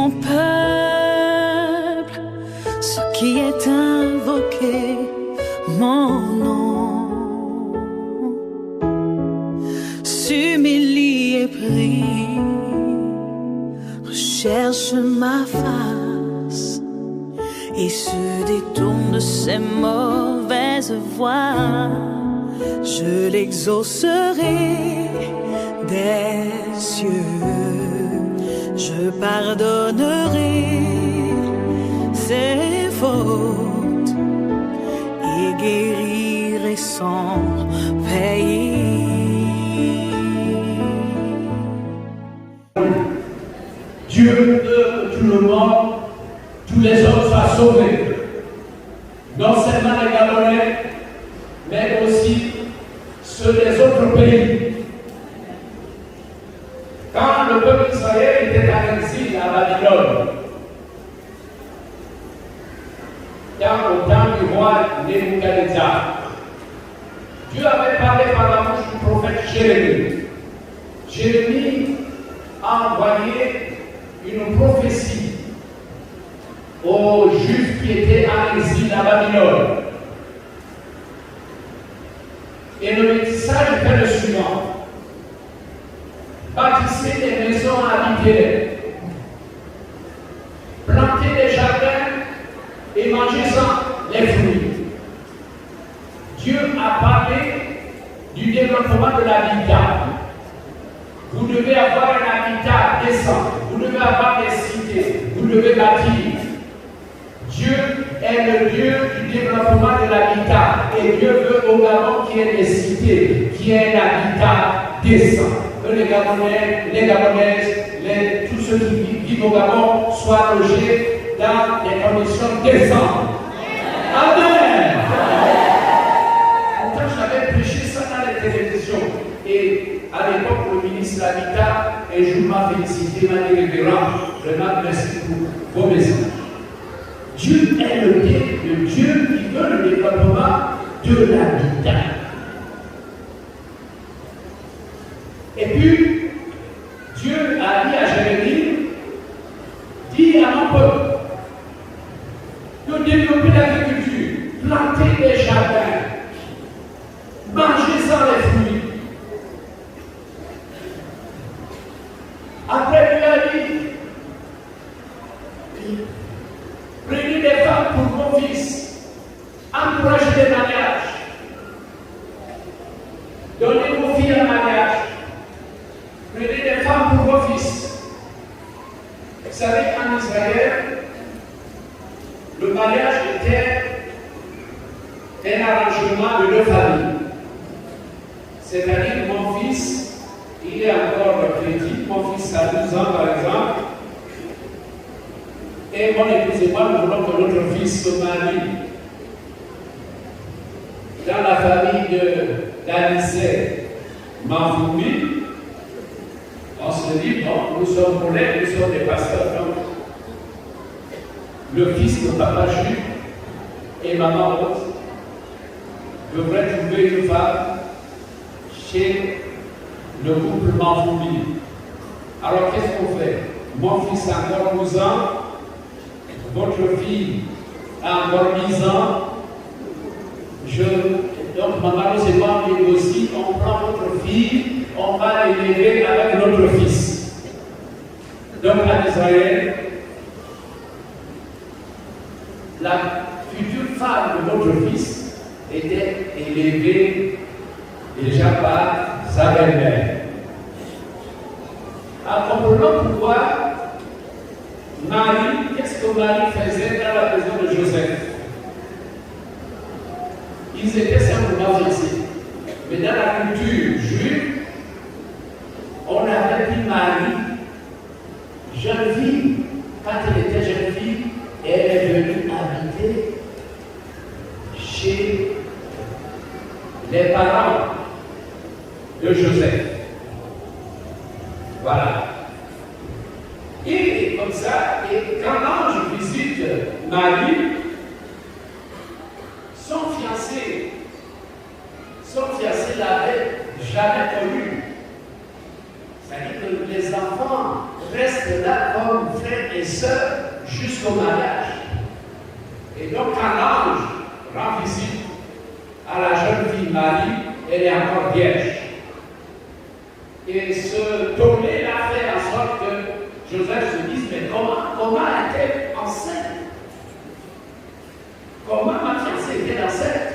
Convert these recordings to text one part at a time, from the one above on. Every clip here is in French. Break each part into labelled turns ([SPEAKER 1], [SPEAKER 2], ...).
[SPEAKER 1] mon peuple, ce qui est invoqué, mon nom, s'humilie et prie, recherche ma face et se détourne de ses mauvaises voies. Je l'exaucerai des cieux, je pardonnerai ses fautes et guérirai son pays.
[SPEAKER 2] Dieu veut que tout le monde, tous les hommes soient sauvés. Non seulement les Gabonais, mais aussi ceux des autres pays. Quand le peuple d'Israël était en exil à Babylone, au temps du roi Nebuchadnezzar, Dieu avait parlé par la bouche du prophète Jérémie. Jérémie a envoyé une prophétie aux Juifs qui étaient en exil à Babylone. Et le message était le suivant: bâtissez des maisons à habiter, plantez des jardins et mangez-en les fruits. Dieu a parlé du développement de l'habitat. Vous devez avoir un habitat décent, vous devez avoir des cités, vous devez bâtir. Dieu est le Dieu du développement de l'habitat et Dieu veut au Gabon qu'il y ait des cités, qu'il y ait un habitat décent. Que les Gabonais, les Gabonaises, tous ceux qui vivent au Gabon soient logés dans des conditions décentes. Amen. Pourtant, j'avais prêché ça dans les télévisions. Et à l'époque, le ministre de l'Habitat, un jour m'a félicité, m'a dit révérend, vraiment merci pour vos messages. Dieu est le Dieu qui veut le développement de l'habitat. Et puis, Dieu a dit à Jérémie, dis à mon peuple de développer l'agriculture, planter des jardins, manger sans les fruits. Après, Dieu a dit, prenez des femmes pour mon fils, encouragez les mariages, donnez vos filles en mariage, prenez des femmes pour vos fils. Vous savez, en Israël, le mariage était un arrangement de deux familles. C'est-à-dire, mon fils, il est encore petit, mon fils a 12 ans par exemple, et mon épouse et moi, nous voulons que notre fils se marie dans la famille d'Anicet Manfoumi. On se dit, non, nous sommes collègues, nous sommes des pasteurs. Donc, le fils de papa juif et maman Rose devraient trouver une femme chez le couple Manfoumi. Alors, qu'est-ce qu'on fait? Mon fils a encore 12 ans. Votre fille a encore 10 ans. Donc, maman, c'est pas négocie, on prend votre fille, on va l'élever avec notre fils. Donc, en Israël, la future femme de votre fils était élevée déjà par sa belle-mère. Alors, comprenons pourquoi Marie, qu'est-ce que Marie faisait dans la maison de Joseph? Ils étaient simplement fixés. Mais dans la culture juive, on avait pris Marie, jeune fille, quand elle était jeune fille, elle est venue habiter chez les parents de Joseph. Voilà. Et comme ça, et quand l'ange visite Marie, son fiancé l'avait jamais connu. C'est-à-dire que les enfants restent là comme frères et et sœurs jusqu'au mariage. Et donc, quand l'ange rend visite à la jeune fille Marie, elle est encore vierge. Et ce tollé l'a fait en sorte que Joseph se dise, mais comment est-elle enceinte? Comment ma fiancée était enceinte?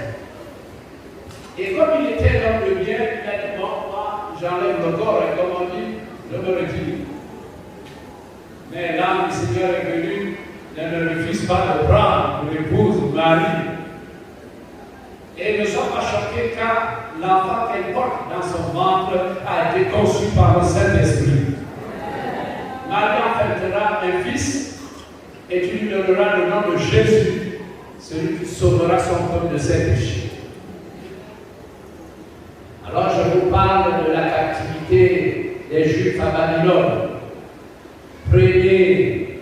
[SPEAKER 2] Et comme il était dans le bien, il a dit, bon, moi, j'enlève le corps, et comme on dit, je me retire. Mais l'âme du Seigneur est venu, ne refuse pas de prendre pour l'épouse Marie. Et ne sois pas choqués car l'enfant qu'elle porte dans son ventre a été conçu par le Saint-Esprit. Marie enfantera un fils et tu lui donneras le nom de Jésus, celui qui sauvera son peuple de ses péchés. Alors je vous parle de la captivité des Juifs à Babylone. Prenez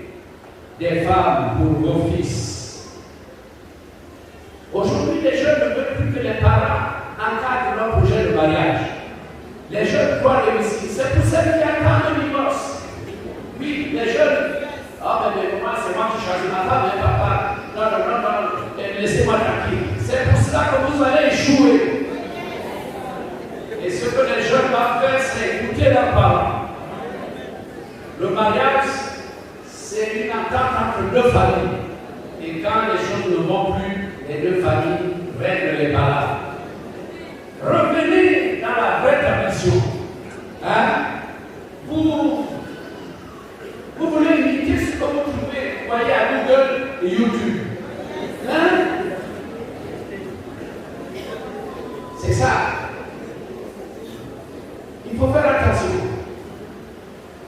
[SPEAKER 2] des femmes pour vos fils. Aujourd'hui, les jeunes ne veulent plus que les parents encadrent leur projet de mariage. Les jeunes croient réussir. C'est pour ça qu'il y a tant de divorces. Oui, les jeunes. Ah, mais moi, c'est moi qui choisis ma femme, mais papa. Non, laissez-moi tranquille. C'est pour cela que vous allez échouer. Et ce que les jeunes doivent faire, c'est écouter leurs parents. Le mariage, c'est une entente entre deux familles. Et quand les choses ne vont plus, les deux familles règlent les bagarres. Revenez dans la vraie tradition. Hein? Vous voulez imiter ce que vous trouvez, voyez à Google et YouTube. Hein? C'est ça. Il faut faire attention.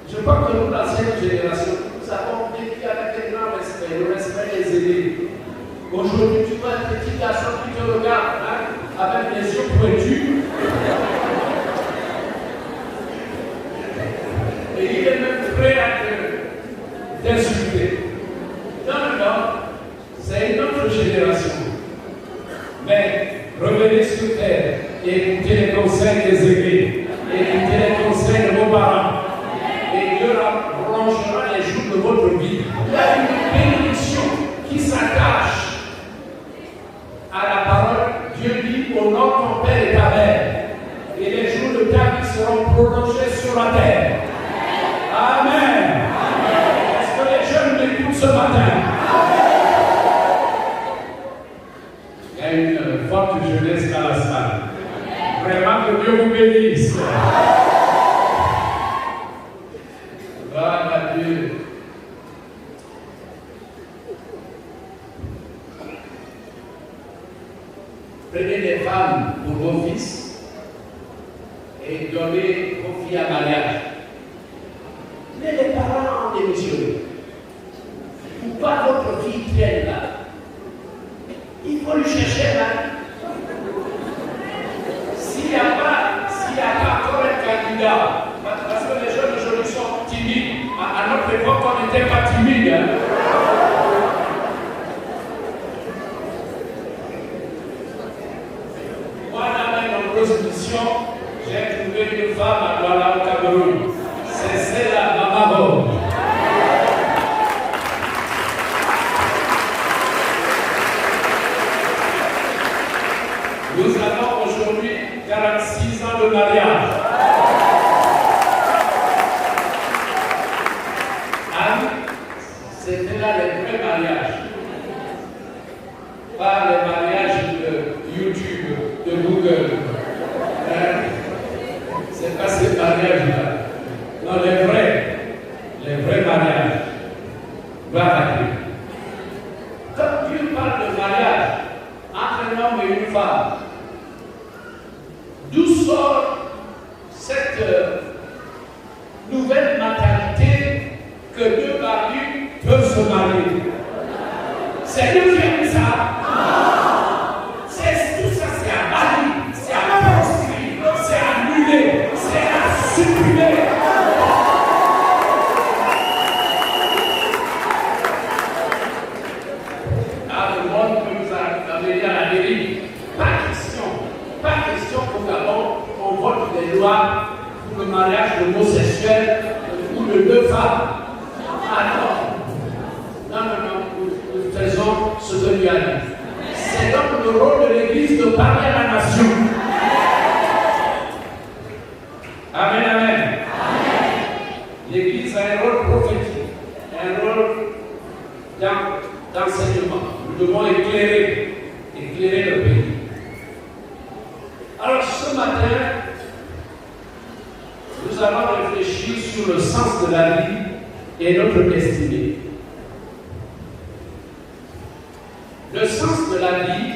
[SPEAKER 2] Je crois que nous, l'ancienne génération, nous avons vécu avec un grand respect, le respect des aînés. Aujourd'hui, tu vois un petit garçon qui te regarde hein, avec les yeux pointus. Et il est même prêt à t'insulter. Non, c'est une autre génération. Mais revenez sur terre et écoutez les conseils des aînés, écoutez les conseils de vos parents. Et Dieu prolongera les jours de votre vie. Il y a une bénédiction qui s'attache à la parole. Dieu dit, honore ton père et ta mère. Et les jours de ta vie seront prolongés sur la terre. Amen. Est-ce que les jeunes m'écoutent ce matin? Il y a une forte jeunesse dans la salle. Vraiment que Dieu vous bénisse. Gloire à Dieu. Prenez des femmes pour vos fils et donnez vos filles à mariage. Mais les parents ont démissionné. Pourquoi votre fille traîne là? Il faut lui chercher un mari. S'il n'y a pas encore un candidat, parce que les jeunes aujourd'hui sont timides. À notre époque, on n'était pas timide. Hein? Moi, dans mes nombreuses missions, j'ai trouvé une femme à Douala au Cameroun. C'est celle-là, Mamabo. Nous avons aujourd'hui 46 ans de mariage. C'était là les vrais mariages. Pas les mariages de YouTube, de Google. C'est pas ces mariages-là. Non, les vrais mariages. Gloire à Dieu. Quand Dieu parle de mariage entre un homme et une femme, d'où sort cette nouvelle mentalité que deux mariés peuvent se marier? C'est Dieu qui a mis ça. C'est tout ça, c'est à bannir, c'est à proscrire, c'est à annuler, c'est à supprimer. Dans le monde que nous avons amené à la dérive, pas question qu'au Gabon, on vote des lois pour le mariage homosexuel ou de deux femmes. Alors, d'enseignement. Nous devons éclairer le pays. Alors ce matin, nous allons réfléchir sur le sens de la vie et notre destinée. Le sens de la vie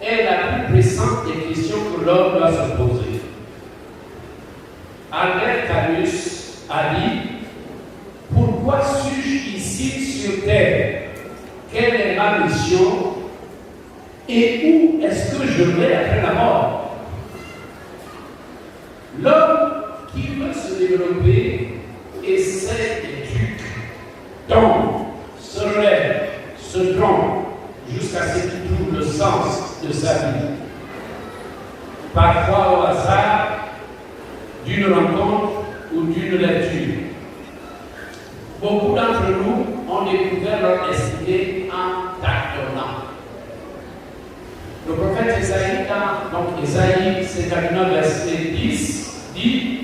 [SPEAKER 2] est la plus pressante des questions que l'homme doit se poser. Albert Camus a dit: pourquoi suis-je ici sur terre? Quelle est ma mission? Et où est-ce que je vais après la mort? L'homme qui veut se développer essaie des trucs, tombe, se relève, se trompe, jusqu'à ce qu'il trouve le sens de sa vie. Parfois au hasard, d'une rencontre ou d'une lecture. Beaucoup d'entre nous ont découvert leur destinée en tâtonnant. Le prophète Ésaïe, donc Ésaïe 59, verset 10, dit: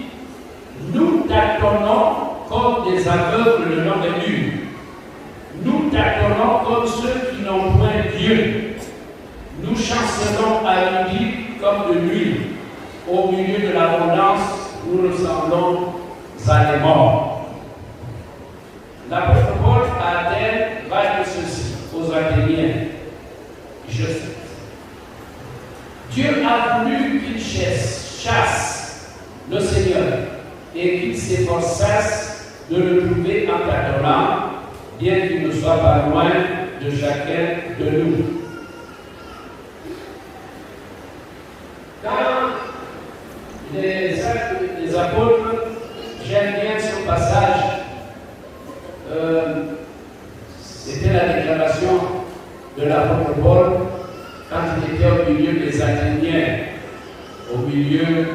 [SPEAKER 2] nous tâtonnons comme des aveugles le long des murs. Nous tâtonnons comme ceux qui n'ont point Dieu. Nous chancelons à midi comme de nuit. Au milieu de l'abondance, nous ressemblons à des morts. L'apôtre Paul à Athènes va dire ceci aux Athéniens. Je cite: Dieu a voulu qu'il chasse le Seigneur et qu'il s'efforçasse de le trouver en tâtonnant, bien qu'il ne soit pas loin de chacun de nous. Dans les Actes des Apôtres, j'aime bien ce passage. C'était la déclaration de l'apôtre Paul quand il était au milieu des Athéniens, au milieu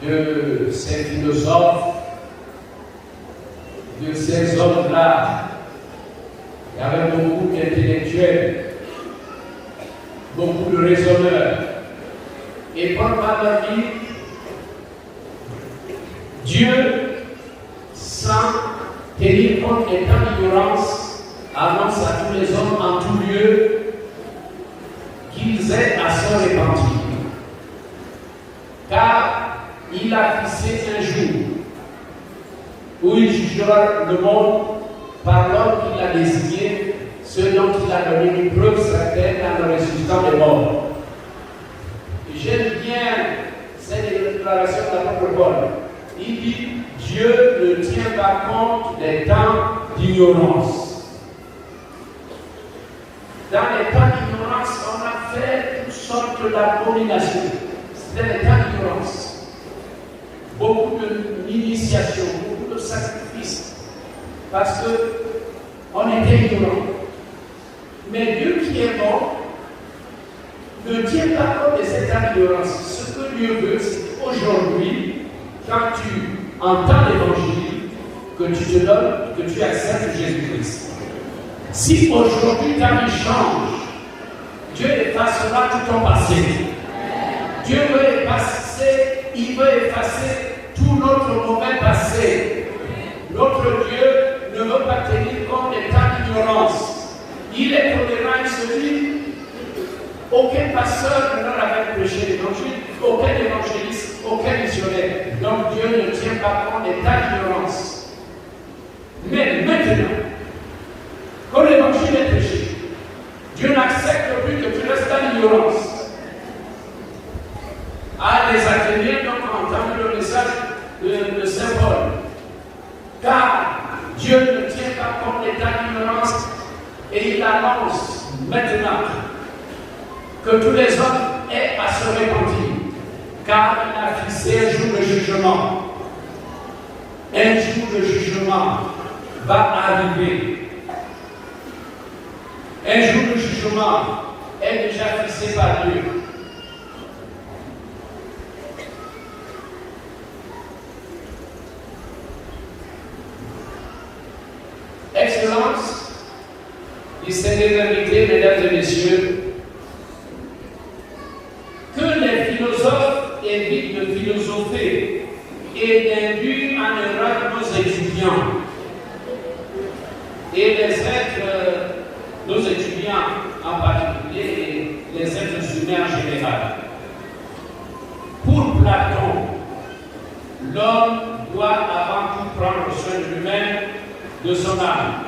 [SPEAKER 2] de ces philosophes, de ces hommes-là. Il y avait beaucoup d'intellectuels, beaucoup de raisonneurs. Et Paul va leur dire: Dieu, sans tenir compte des temps d'ignorance, annonce à tous les hommes en tout lieu qu'ils aient à se repentir. Car il a fixé un jour où il jugera le monde par l'homme qu'il a désigné, ce dont il a donné une preuve certaine en le ressuscitant des morts. J'aime bien cette déclaration de l'apôtre Paul. Il dit: Dieu ne tient pas compte des temps d'ignorance. Dans les temps d'ignorance, on a fait toutes sortes d'abominations. C'était les temps d'ignorance. Beaucoup d'initiations, beaucoup de sacrifices. Parce qu'on était ignorants. Mais Dieu qui est mort ne tient pas compte de cette ignorance. Ce que Dieu veut, c'est qu'aujourd'hui, quand tu entends l'évangile, que tu te donnes, que tu acceptes Jésus-Christ. Si aujourd'hui ta vie change, Dieu effacera tout ton passé. Dieu veut effacer, il veut effacer tout notre mauvais passé. Notre Dieu ne veut pas tenir compte des temps d'ignorance. Il est tolérant, il se dit: aucun pasteur ne l'avait prêché l'évangile, aucun évangéliste, aucun missionnaire. Donc Dieu ne tient pas compte des tas d'ignorance. Mais maintenant, quand l'évangile est prêché, Dieu n'accepte plus que tu restes dans l'ignorance. Ah, les Athéniens donc ont entendu le message de Saint Paul. Car Dieu ne tient pas compte des tas d'ignorance et il annonce maintenant que tous les hommes aient à se repentir, car il a fixé un jour de jugement. Un jour de jugement va arriver. Un jour de jugement est déjà fixé par Dieu. Excellence, distingués invités, mesdames et messieurs, que les philosophes évitent de philosopher et d'induire en erreur nos étudiants et les êtres nos étudiants en particulier et les êtres humains en général. Pour Platon, l'homme doit avant tout prendre soin de lui-même, de son âme.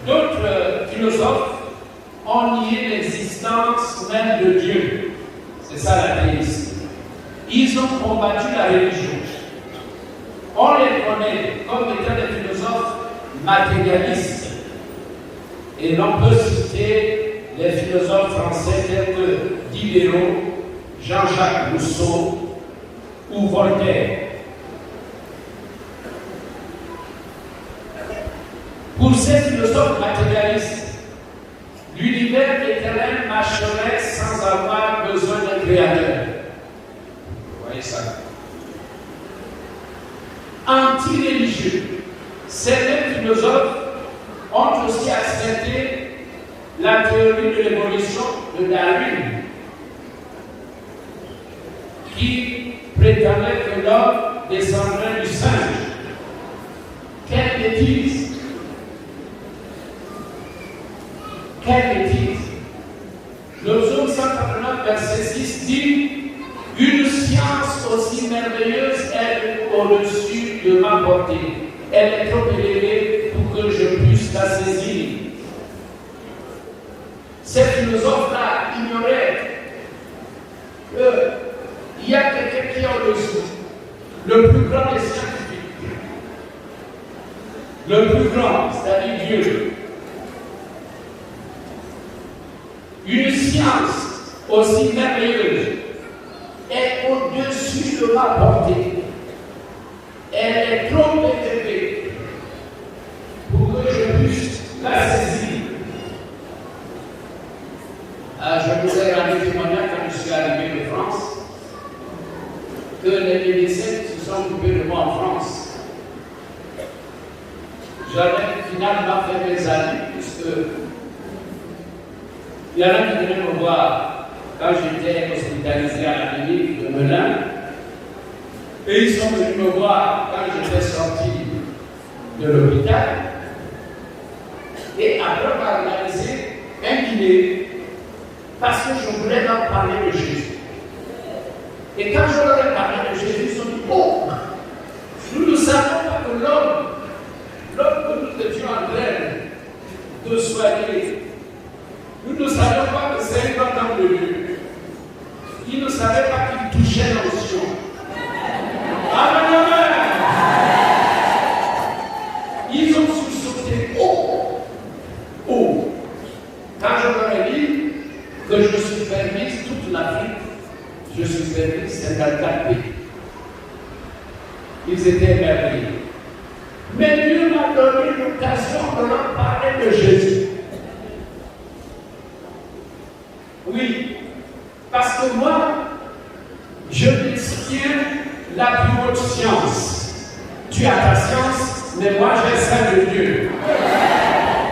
[SPEAKER 2] D'autres philosophes ont nié l'existence même de Dieu. C'est ça l'athéisme. Ils ont combattu la religion. On les connaît comme étant des philosophes matérialistes. Et l'on peut citer les philosophes français tels que Diderot, Jean-Jacques Rousseau ou Voltaire. Pour ces philosophes matérialistes, l'univers éternel marcherait sans avoir besoin d'un créateur. Vous voyez ça? Anti-religieux, certains philosophes ont aussi accepté la théorie de l'évolution de Darwin, qui prétendait que l'homme descendrait du singe. Quelle bêtise! Quelle bêtise! Le psaume 139, verset 6 dit: une science aussi merveilleuse est au-dessus de ma portée. Elle est trop élevée pour que je puisse la saisir. Ces philosophes-là ignoraient qu'il y a quelqu'un qui est au-dessus, le plus grand des scientifiques, le plus grand, c'est-à-dire Dieu. Une science aussi merveilleuse est au-dessus de ma portée. Elle est trop élevée pour que je puisse la saisir. Je vous ai rendu témoignage quand je suis arrivé de France que les médecins se sont occupés de moi en France. J'avais finalement fait mes amis, puisque il y en a qui venaient me voir quand j'étais hospitalisé à la clinique de Melun, et ils sont venus me voir quand j'étais sorti de l'hôpital, et après avoir réalisé un dîner, parce que je voulais leur parler de Jésus. Et quand je leur ai parlé de Jésus, ils ont dit: oh, nous ne savons pas que l'homme que nous étions en train de soigner, nous ne savions pas que c'est un grand homme de Dieu. Ils ne savaient pas qu'il touchait l'onction. Amen, amen. Ils ont sursauté. Oh, oh. Quand je leur ai dit que je suis permis toute l'Afrique, je suis permis 54 pays. Ils étaient émerveillés. Mais Dieu m'a donné l'occasion de leur parler de Jésus. Oui, parce que moi, je détiens la plus haute science. Tu as ta science, mais moi j'ai celle de Dieu.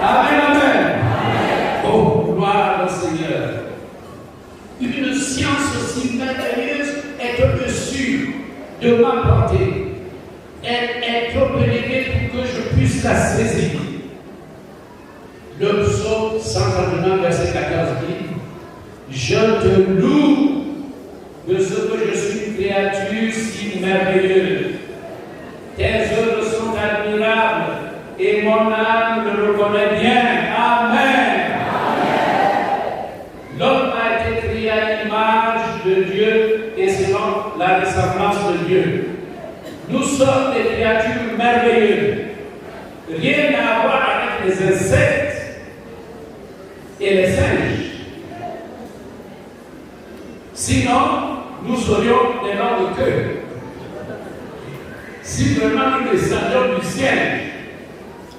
[SPEAKER 2] Amen, amen. Oh, gloire au Seigneur. Une science aussi merveilleuse est au-dessus de ma portée. Elle est trop élevée pour que je puisse la saisir. Le psaume 139, verset 14 dit: je te loue de ce que je suis une créature si merveilleuse. Tes œuvres sont admirables et mon âme le reconnaît bien. Amen. L'homme a été créé à l'image de Dieu et selon la ressemblance de Dieu. Nous sommes des créatures merveilleuses. Rien à voir avec les insectes et les singes. Sinon, nous serions des noms de queue. Si vraiment nous descendions du singe,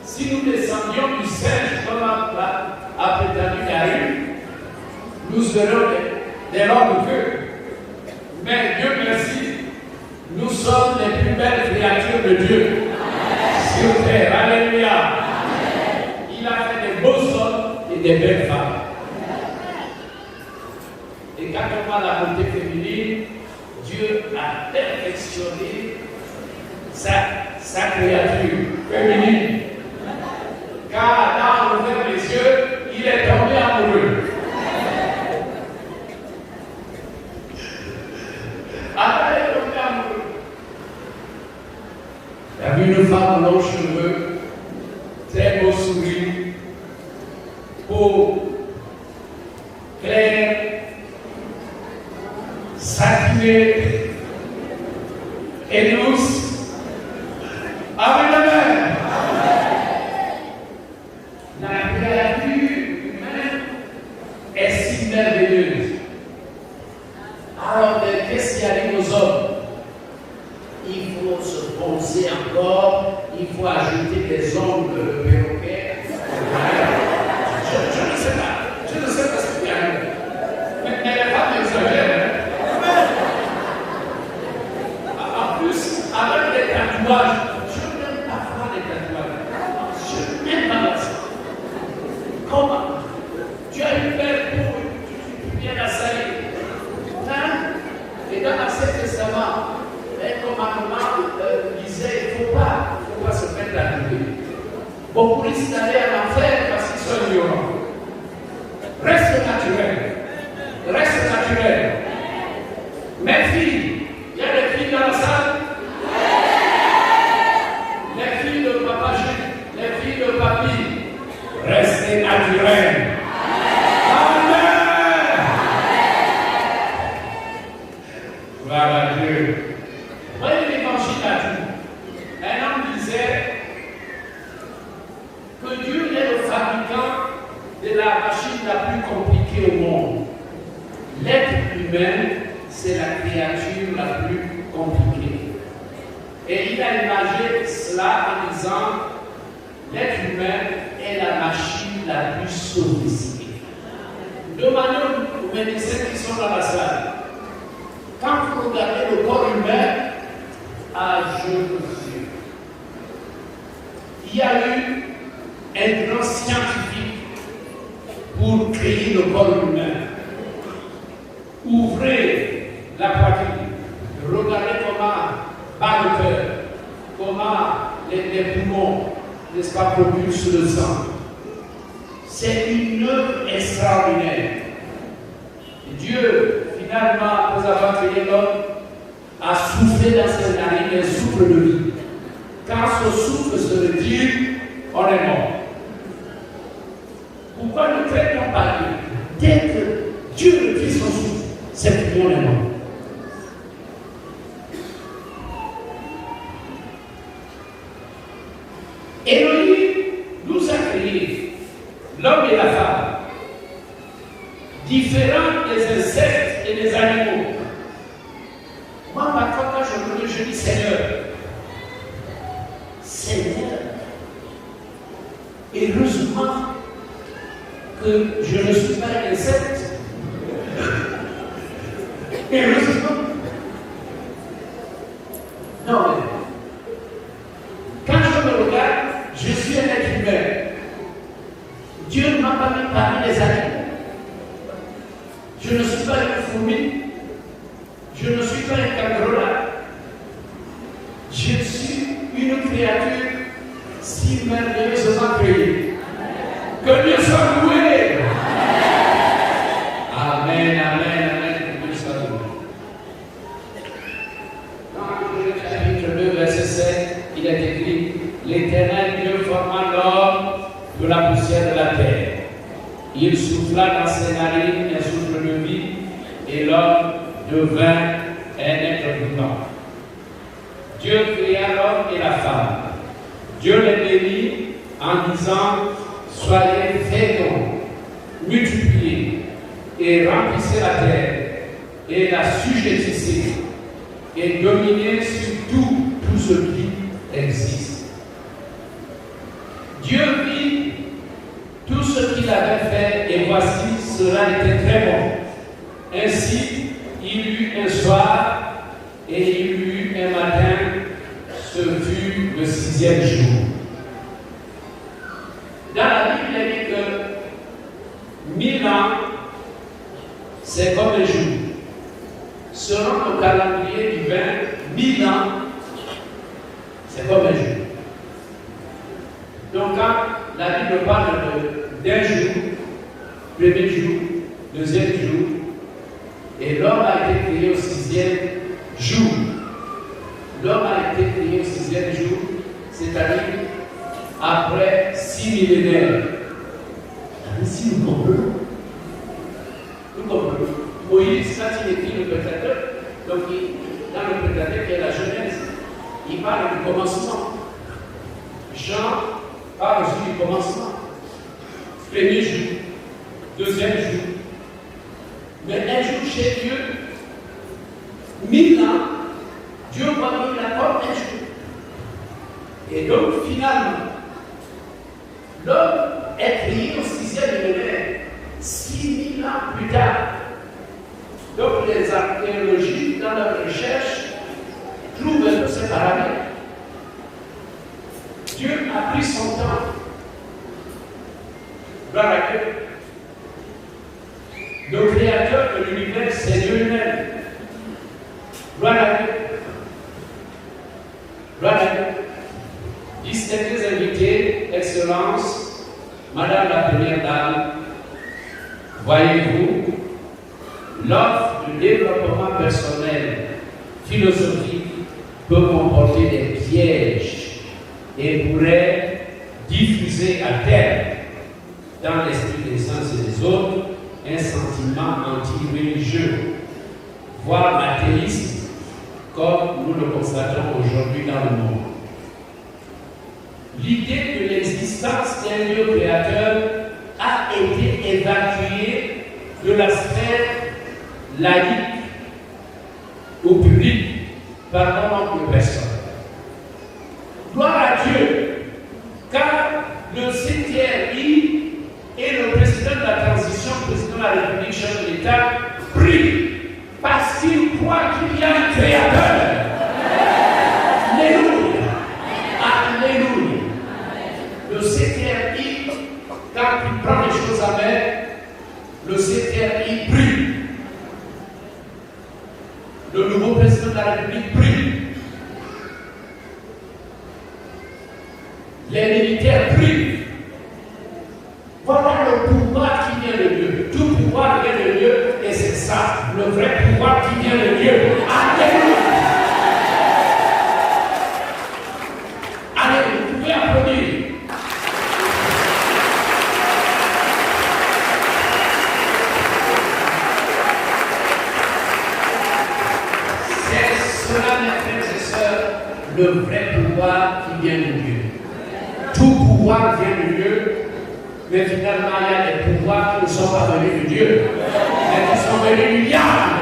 [SPEAKER 2] si nous descendions du singe comme a prétendu Darwin, nous serions des noms de queue. Mais Dieu merci, nous sommes les plus belles créatures de Dieu sur terre. Alléluia. Il a fait des beaux hommes et des belles femmes. Et quand on voit la beauté féminine, Dieu a perfectionné sa créature féminine. Car Adam a ouvert les yeux peau claire, satinée et douce. Amen, amen. La créature humaine est si merveilleuse. Alors, qu'est-ce qui arrive aux hommes? Il faut se bronzer encore, il faut ajouter des ongles de perroquet. Je ne sais pas ce qui arrive. Mais les femmes exagèrent. En plus, avec les tatouages, je n'aime pas voir les tatouages. Je n'aime pas ça. Comment? Tu as une belle peau, tu viens d'assailler. Hein? Et dans l'Ancien Testament, les commandements disaient il ne faut pas se mettre à tatouer. Beaucoup risquent d'aller à l'enfer parce qu'ils sont ignorants. Reste naturel. Reste naturel. Mes filles, il y a des filles dans la salle. Les filles de papa Jules, les filles de papy, restez naturel. Amen. Gloire à Dieu. Voyez l'évangile a dit. Un homme disait que Dieu est le fabricant de la machine la plus compliquée au monde. L'être humain, c'est la créature la plus compliquée. Et il a imagé cela en disant l'être humain est la machine la plus sophistiquée. Demandez aux médecins qui sont dans la salle. Quand vous regardez le corps humain, je vous jure, il y a eu un grand scientifique pour créer le corps humain. Ouvrez la poitrine, regardez comment bat le cœur, comment les poumons, n'est-ce pas, propulsent le sang. C'est une œuvre extraordinaire. Et Dieu, finalement, après avoir créé l'homme, a soufflé dans ses narines un souffle de vie. Quand ce souffle se retire, on est mort. Pourquoi ne craignons pas Dieu? Dès que Dieu retire son souffle, c'est qu'on est mort. Elohim nous a créés, l'homme et la femme, différents des insectes et des animaux. Moi, parfois, quand je dis Seigneur, heureusement que je ne suis pas un insecte. Heureusement. Non, mais quand je me regarde, je suis un être humain. Dieu ne m'a pas mis parmi les animaux. Je ne suis pas une fourmi. Je ne suis pas un kangourou. Je suis une créature si merveilleusement créée. Que Dieu soit loué. Amen, amen, amen. Que Dieu soit loué. Dans le chapitre 2, verset 7, il est écrit: L'Éternel Dieu forma l'homme de la poussière de la terre. Il souffla dans ses narines un souffle de vie, et l'homme devint un être vivant. Dieu créa l'homme et la femme. Dieu les bénit en disant: Soyez féconds, multipliez et remplissez la terre et la sujettissez et dominez sur tout ce qui existe. Dieu vit tout ce qu'il avait fait et voici, cela était très bon. Ainsi, il eut un soir et il eut un matin, ce fut le 6e jour. Dans la Bible, il dit que 1000 ans, c'est comme un jour. Selon le calendrier divin, 1000 ans, c'est comme un jour. Donc, quand la Bible parle d'un jour, premier jour, deuxième jour, et l'homme a été créé au 6e jour. L'homme a été créé au 6e jour, c'est-à-dire après 6 millénaires. Moïse, quand il écrit le Pentateuque, donc dans le Pentateuque, il y a la Genèse, il parle du commencement. Jean parle aussi du commencement. Premier jour, deuxième jour. Mais un jour chez Dieu, 1000 ans, Dieu va mis la porte un jour. Et donc finalement, l'homme est créé au 6e millénaire, 6000 ans plus tard. Donc les archéologistes, dans leur recherche, trouvent un peu ces paramètres. Dieu a pris son temps. Gloire à Dieu. Le créateur de l'univers, c'est Dieu lui-même. Gloire à Dieu. Gloire à Dieu. Distingués invités, Excellence, Madame la Première Dame, voyez-vous, l'offre de développement personnel, philosophique, peut comporter des pièges et pourrait diffuser à terme dans l'esprit des uns et des autres un sentiment anti-religieux, voire mathéiste, comme nous le constatons aujourd'hui dans le monde. L'idée de l'existence d'un Dieu créateur a été évacuée de la sphère laïque au public par un nombre de personnes. Gloire à Dieu, car le CTRI et le président de la transition, président de la République, chef de l'État, prie parce qu'il croit qu'il y a un créateur. Alléluia. Alléluia. Le CTRI, quand il prend les choses à main, le CTRI prie. Le nouveau président de la République prie. Les militaires prient. Voilà le pouvoir qui vient de Dieu. Tout pouvoir vient de Dieu et c'est ça, le vrai pouvoir qui vient de Dieu. Alléluia. Allez, vous pouvez applaudir. C'est cela, mes frères et sœurs, le vrai pouvoir qui vient de Dieu. Tout pouvoir vient de Dieu, mais finalement il y a des pouvoirs qui ne sont pas venus de Dieu, mais qui sont venus du diable.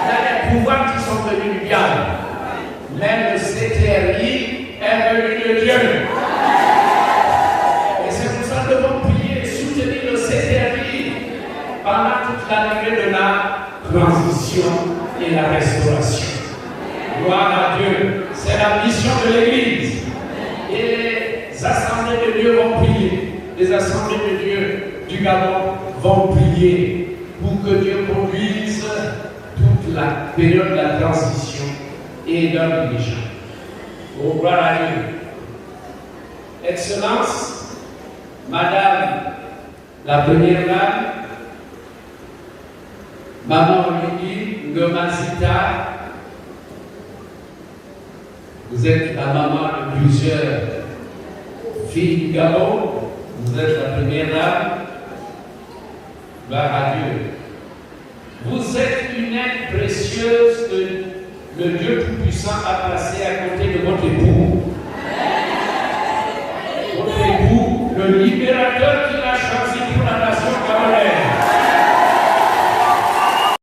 [SPEAKER 2] Il y a des pouvoirs qui sont venus du diable. Même le CTRI est venu de Dieu. Et c'est pour ça que nous devons prier et soutenir le CTRI pendant toute la durée de la transition et la restauration. Gloire à Dieu. C'est la mission de l'Église. Et les assemblées de Dieu vont prier. Les assemblées de Dieu du Gabon vont prier pour que Dieu conduise toute la période de la transition et leur dirigeant. Oh, gloire à Dieu. Excellence, Madame la Première Dame, Maman Lili Ngomazita, vous êtes la maman de plusieurs filles du Gabon, vous êtes la Première Dame, gloire à Dieu. Vous êtes une aide précieuse que le Dieu Tout-Puissant a placée à côté de votre époux.